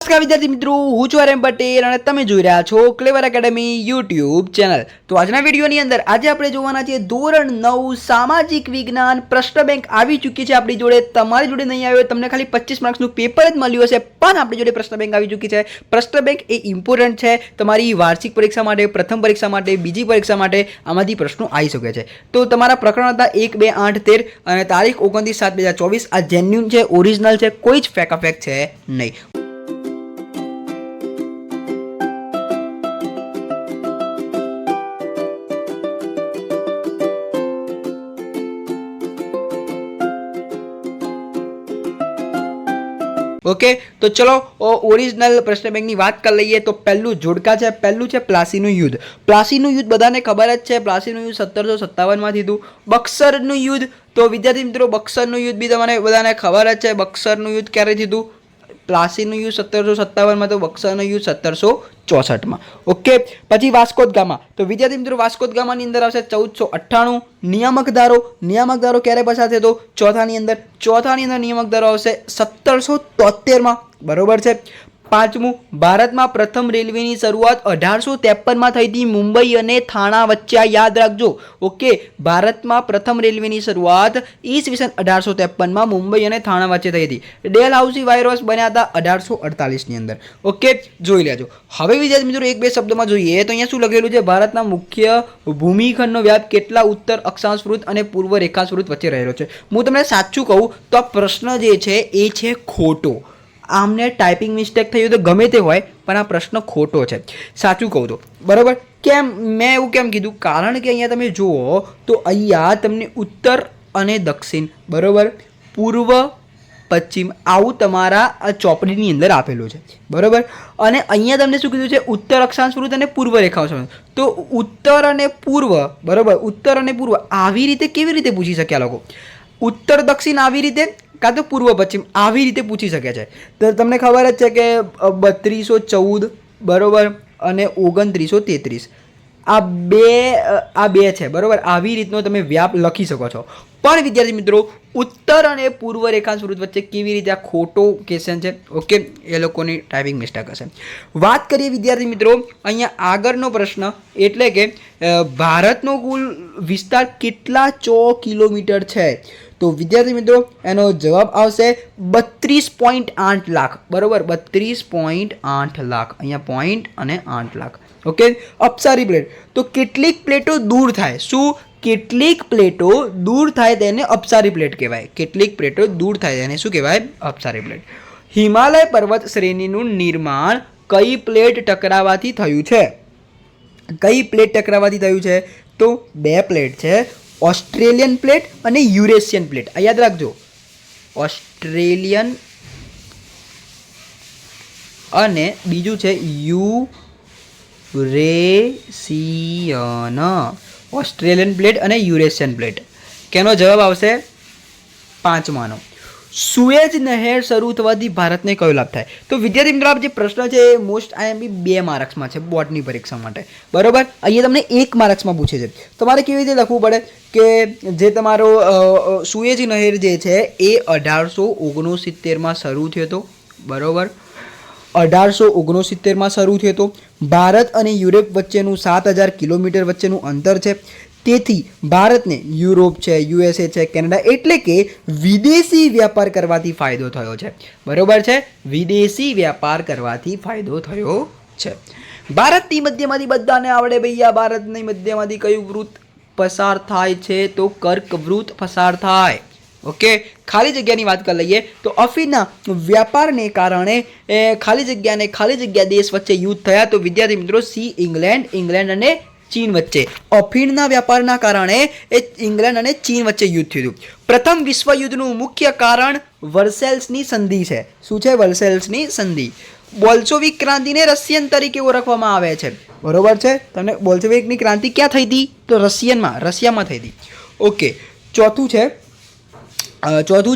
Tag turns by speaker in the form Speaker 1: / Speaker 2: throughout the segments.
Speaker 1: નમસ્કાર વિદ્યાર્થી મિત્રો, હું છું આર એમ પટેલ અને તમે જોઈ રહ્યા છો ક્લેવર એકેડમી યુટ્યુબ ચેનલ। તો આજના વિડીયોની અંદર આજે આપણે જોવાના છીએ ધોરણ 9 સામાજિક વિજ્ઞાન પ્રશ્ન બેંક આવી ચૂકી છે આપણી જોડે। તમારી જોડે નહીં આવ્યો, તમને ખાલી 25 માર્ક્સનું પેપર જ મળ્યું હશે, પણ આપણી જોડે પ્રશ્ન બેંક આવી ચૂકી છે। પ્રશ્ન બેંક એ ઇમ્પોર્ટન્ટ છે તમારી વાર્ષિક પરીક્ષા માટે, પ્રથમ પરીક્ષા માટે, બીજી પરીક્ષા માટે આમાંથી પ્રશ્નો આવી શકે છે। તો તમારા પ્રકરણ હતા 1, 2, 8, 13 અને તારીખ 29/7/2024 આ જેન્યુન છે, ઓરિજિનલ છે, કોઈ જ ફેક છે નહીં। ओके तो चलो ओरिजिनल प्रश्न बैंक की बात कर लीए। तो पहलू जोड़का है, पहलू है प्लासीનું युद्ध। प्लासीનું युद्ध બધાને ખબર જ છે, પ્લાસીનું યુદ્ધ 1757 માં થયું। બક્સરનું યુદ્ધ તો વિદ્યાર્થી મિત્રો બક્સરનું યુદ્ધ બી તમને બધાને ખબર જ છે, બક્સરનું યુદ્ધ ક્યારે થયું? પ્લાસીનું યુદ્ધ 1757 માં, તો બક્સરનું યુદ્ધ 1764 માં। ઓકે, પછી વાસ્કો દ ગામા, તો વિદ્યાર્થી મિત્રો વાસ્કો દ ગામાની અંદર આવશે 1498। નિયામક ધારો ક્યારે પસાર થયો? ચોથાની અંદર નિયામક ધારો આવશે 1773 માં, બરોબર છે। પાંચમું, ભારતમાં પ્રથમ રેલવેની શરૂઆત 1853 માં થઈ હતી, મુંબઈ અને થાણા વચ્ચે। આ યાદ રાખજો। ઓકે, ભારતમાં પ્રથમ રેલવેની શરૂઆત ઈસવીસન 1853 માં મુંબઈ અને થાણા વચ્ચે થઈ હતી। ડેલહાઉસી વાયરોસ બન્યા હતા 1848 ની અંદર। ઓકે, જોઈ લેજો। હવે વિદ્યાર્થી મિત્રો એક બે શબ્દોમાં જોઈએ તો અહીંયા શું લખેલું છે? ભારતના મુખ્ય ભૂમિખંડનો વ્યાપ કેટલા ઉત્તર અક્ષાંશ વૃત્ત અને પૂર્વ રેખાંશ વૃત્ત વચ્ચે રહેલો છે? હું તમને સાચું કહું તો આ પ્રશ્ન જે છે એ છે ખોટો। આમને ટાઈપિંગ મિસ્ટેક થઈ હોય તો ગમે તે હોય, પણ આ પ્રશ્ન ખોટો છે, સાચું કહું તો, બરાબર? કેમ મેં એવું કેમ કીધું? કારણ કે અહીંયા તમે જુઓ તો અહીંયા તમને ઉત્તર અને દક્ષિણ, બરાબર, પૂર્વ પશ્ચિમ આવું તમારા આ ચોપડીની અંદર આપેલું છે, બરાબર? અને અહીંયા તમને શું કીધું છે? ઉત્તર અક્ષાંશ વૃત્ત અને પૂર્વ રેખાંશ વૃત્ત। તો ઉત્તર અને પૂર્વ, બરાબર, ઉત્તર અને પૂર્વ આવી રીતે કેવી રીતે પૂછી શક્યા લોકો? ઉત્તર દક્ષિણ આવી રીતે, કાં તો પૂર્વ પશ્ચિમ આવી રીતે પૂછી શકે છે। તો તમને ખબર જ છે કે 3214, બરાબર, અને 2933 આ બે છે, બરાબર? આવી રીતનો તમે વ્યાપ લખી શકો છો। પણ વિદ્યાર્થી મિત્રો ઉત્તર અને પૂર્વ રેખાંશ વૃત્ત વચ્ચે કેવી રીતે? આ ખોટો ક્વેશ્ચન છે। ઓકે, એ લોકોની ટાઈપિંગ મિસ્ટેક હશે। વાત કરીએ વિદ્યાર્થી મિત્રો અહીંયા આગળનો પ્રશ્ન, એટલે કે ભારતનો કુલ વિસ્તાર કેટલા કિલોમીટર છે? તો વિદ્યાર્થી મિત્રો એનો જવાબ આવશે 32.8 લાખ, બરાબર? 32.8 લાખ, અહીંયા પોઈન્ટ અને 8 લાખ। ઓકે, અપસારી પ્લેટ, તો કેટલીક પ્લેટો દૂર થાય, શું? કેટલીક પ્લેટો દૂર થાય તેને અપસારી પ્લેટ કહેવાય। કેટલીક પ્લેટો દૂર થાય તેને શું કહેવાય? અપસારી પ્લેટ। હિમાલય પર્વત શ્રેણીનું નિર્માણ કઈ પ્લેટ ટકરાવાથી થયું છે? કઈ પ્લેટ ટકરાવાથી થયું છે? તો બે પ્લેટ છે, ઓસ્ટ્રેલિયન પ્લેટ અને યુરેશિયન પ્લેટ। આ યાદ રાખજો, ઓસ્ટ્રેલિયન અને બીજું છે યુરેશિયન। ઓસ્ટ્રેલિયન પ્લેટ અને યુરેશિયન પ્લેટ। કેનો જવાબ આવશે? પાંચમાનો। સુએજ નહેર શરૂ થવાથી ભારતને કયો લાભ થાય? તો વિદ્યાર્થી મિત્રો આ જે પ્રશ્ન છે એ મોસ્ટ આઈએમપી 2 માર્ક્સમાં છે બોર્ડની પરીક્ષા માટે, બરાબર? અહીંયા તમને 1 માર્ક્સમાં પૂછે છે। તમારે કેવી રીતે લખવું પડે કે જે તમારો સુએજ નહેર જે છે એ 1869માં શરૂ થયો હતો, બરાબર? 1869માં શરૂ થયો હતો। ભારત અને યુરોપ વચ્ચેનું 7000 કિલોમીટર વચ્ચેનું અંતર છે, તેથી ભારતને યુરોપ છે, યુએસએ છે, કેનેડા એટલે કે વિદેશી વ્યાપાર કરવાથી ફાયદો થયો છે, બરાબર છે? વિદેશી વ્યાપાર કરવાથી ફાયદો થયો છે। ભારતની મધ્યમાંથી બધાને આવડે ભૈયા, ભારતની મધ્યમાંથી કયું વૃત્ત પસાર થાય છે? તો કર્કવૃત્ત પસાર થાય। ઓકે, ખાલી જગ્યાની વાત કરી લઈએ તો અફીણના વ્યાપારને કારણે ખાલી જગ્યા દેશ વચ્ચે યુદ્ધ થયા। તો વિદ્યાર્થી મિત્રો ઇંગ્લેન્ડ અને ચીન વચ્ચે અફીણના વ્યાપારના કારણે ઇંગ્લેન્ડ અને ચીન વચ્ચે યુદ્ધ થયું। પ્રથમ વિશ્વયુદ્ધનું મુખ્ય કારણ વર્સેલ્સની સંધિ છે। શું છે? વર્સેલ્સની સંધિ। બોલ્શેવિક ક્રાંતિને રશિયન તરીકે ઓળખવામાં આવે છે, બરોબર છે? તમને બોલ્શેવિકની ક્રાંતિ ક્યાં થઈ હતી? તો રશિયામાં થઈ હતી। ઓકે, ચોથું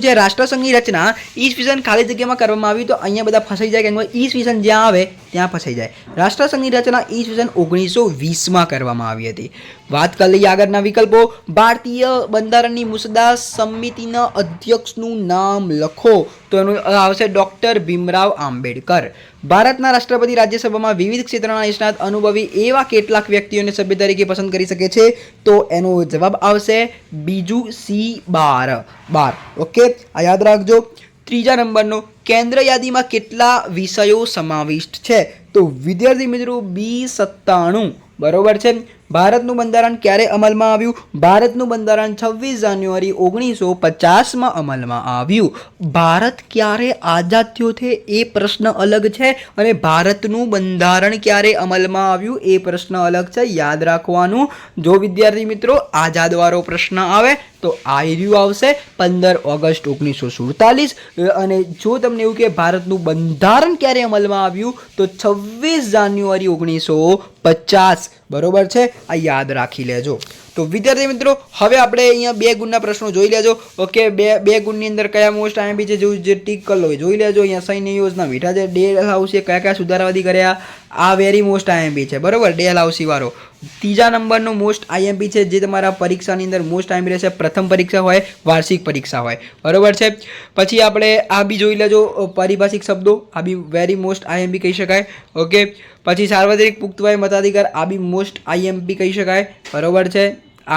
Speaker 1: છે રાષ્ટ્રસંઘની રચના ઈસવીસન ખાલી જગ્યામાં કરવામાં આવી। તો અહીંયા બધા ફસાઈ જાય, કેમ કે ઈસવીસન જ્યાં આવે ત્યાં ફસાઈ જાય। રાષ્ટ્રસંઘની રચના ઈસવીસન 1920માં કરવામાં આવી હતી। વાત કરી લઈએ આગળના વિકલ્પો. ભારતીય બંધારણની મુસદ્દા સમિતિના અધ્યક્ષનું નામ લખો. તો એનું આવશે ડૉક્ટર ભીમરાવ આંબેડકર. ભારતના રાષ્ટ્રપતિ રાજ્યસભામાં વિવિધ ક્ષેત્રના નિષ્ણાત અનુભવી એવા કેટલાક વ્યક્તિઓને સભ્ય તરીકે પસંદ કરી શકે છે. તો એનો જવાબ આવશે બીજું સી 12. ઓકે, આ યાદ રાખજો. ત્રીજા નંબરનો, કેન્દ્ર યાદીમાં કેટલા વિષયો સમાવિષ્ટ છે? તો વિદ્યાર્થી મિત્રો B97. બરોબર છે. ભારતનું બંધારણ ક્યારે અમલમાં આવ્યું? ભારતનું બંધારણ 26 જાન્યુઆરી 1950માં અમલમાં આવ્યું. ભારત ક્યારે આઝાદ થયો છે એ પ્રશ્ન અલગ છે, અને ભારતનું બંધારણ ક્યારે અમલમાં આવ્યું એ પ્રશ્ન અલગ છે. યાદ રાખવાનું. જો વિદ્યાર્થી મિત્રો આઝાદવાળો પ્રશ્ન આવે તો આ રહ્યું આવશે 15 ઓગસ્ટ 1947. અને જો તમને એવું કે ભારતનું બંધારણ ક્યારે અમલમાં આવ્યું તો 26 જાન્યુઆરી 1950. બરોબર છે, આ યાદ રાખી લેજો. તો વિદ્યાર્થી મિત્રો હવે આપણે અહીંયા 2 ગુણના પ્રશ્નો જોઈ લેજો. ઓકે, બે ગુણની અંદર કયા મોસ્ટ આઈએમપી છે જેવું જે ટીક કરી લો જોઈ લેજો. અહીંયા સૈન્ય યોજના મીઠા છે, ડેલ હાઉસે કયા કયા સુધારાવાદી કર્યા, આ વેરી મોસ્ટ આઈએમપી છે. બરોબર, ડેલ હાઉસી વાળો. ત્રીજા નંબરનો મોસ્ટ આઈએમપી છે જે તમારા પરીક્ષાની અંદર મોસ્ટ આઈએમપી રહેશે. પ્રથમ પરીક્ષા હોય, વાર્ષિક પરીક્ષા હોય. બરોબર છે. પછી આપણે આ બી જોઈ લેજો, પારિભાષિક શબ્દો, આ બી વેરી મોસ્ટ આઈએમપી કહી શકાય. ઓકે, પછી સાર્વત્રિક પુખ્તવય મતાધિકાર, આ બી મોસ્ટ આઈએમપી કહી શકાય. બરોબર છે,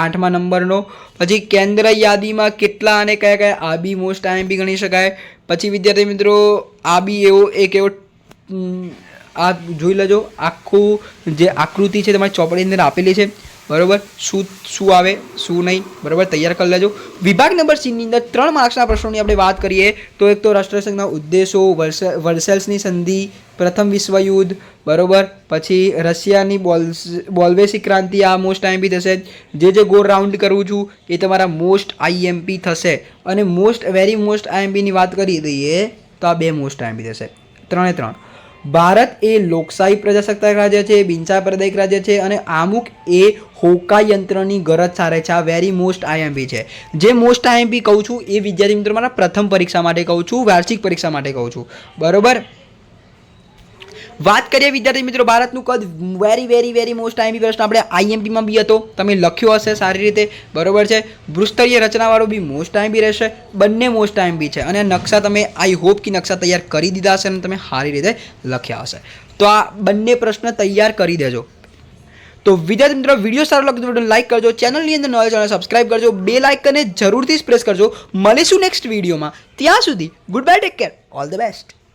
Speaker 1: 8મા નંબરનો. પછી કેન્દ્ર યાદીમાં કેટલા અને કયા કયા, આ બી મોસ્ટ આઈએમપી ગણી શકાય. પછી વિદ્યાર્થી મિત્રો આ બી એવો આ જોઈ લેજો, આખું જે આકૃતિ છે તમારી ચોપડીની અંદર આપેલી છે. બરોબર, શું આવે શું નહીં, બરોબર, તૈયાર કરી લેજો. વિભાગ નંબર C ની અંદર 3 માર્ક્સના પ્રશ્નોની આપણે વાત કરીએ તો એક તો રાષ્ટ્રસંઘના ઉદ્દેશો, વર્સેલ્સની સંધિ, પ્રથમ વિશ્વયુદ્ધ, બરોબર, પછી રશિયાની બોલ્શેવિક ક્રાંતિ, આ મોસ્ટ આઈએમપી થશે. જે ગોળ રાઉન્ડ કરું છું એ તમારા મોસ્ટ આઈએમપી થશે. અને વેરી મોસ્ટ આઈએમપીની વાત કરી દઈએ તો આ 2 મોસ્ટ આઈએમપી થશે, 3 ભારત એ લોકશાહી પ્રજાસત્તાક રાજ્ય છે, બિનસાંપ્રદાયિક રાજ્ય છે, અને અમુક એ હોકાયંત્રની ગરજ સારે છે. આ વેરી મોસ્ટ આઈએમપી છે. જે મોસ્ટ આઈએમપી કહું છું એ વિદ્યાર્થી મિત્રો મારા પ્રથમ પરીક્ષા માટે કહું છું, વાર્ષિક પરીક્ષા માટે કહું છું. બરોબર. વાત કરીએ વિદ્યાર્થી મિત્રો ભારતનું કદ, વેરી મોસ્ટ આઈએમપી પ્રશ્ન આપણે આઈએમપીમાં બી હતો, તમે લખ્યો હશે સારી રીતે. બરોબર છે. ભૂસ્તરીય રચનાવાળો બી મોસ્ટ આઈએમપી રહેશે. બંને મોસ્ટ આઈએમપી છે. અને નકશા તમે આઈ હોપ કે નકશા તૈયાર કરી દીધા હશે અને તમે સારી રીતે લખ્યા હશે. તો આ બંને પ્રશ્ન તૈયાર કરી દેજો. તો વિદ્યાર્થી મિત્રો વિડીયો સારો લાગે તો વિડીયો લાઈક કરજો, ચેનલની અંદર નવા ચેનલ સબસ્ક્રાઇબ કરજો, બેલ આઇકનને જરૂરથી પ્રેસ કરજો. મળીશું નેક્સ્ટ વિડીયોમાં. ત્યાં સુધી good bye, take care, all the best.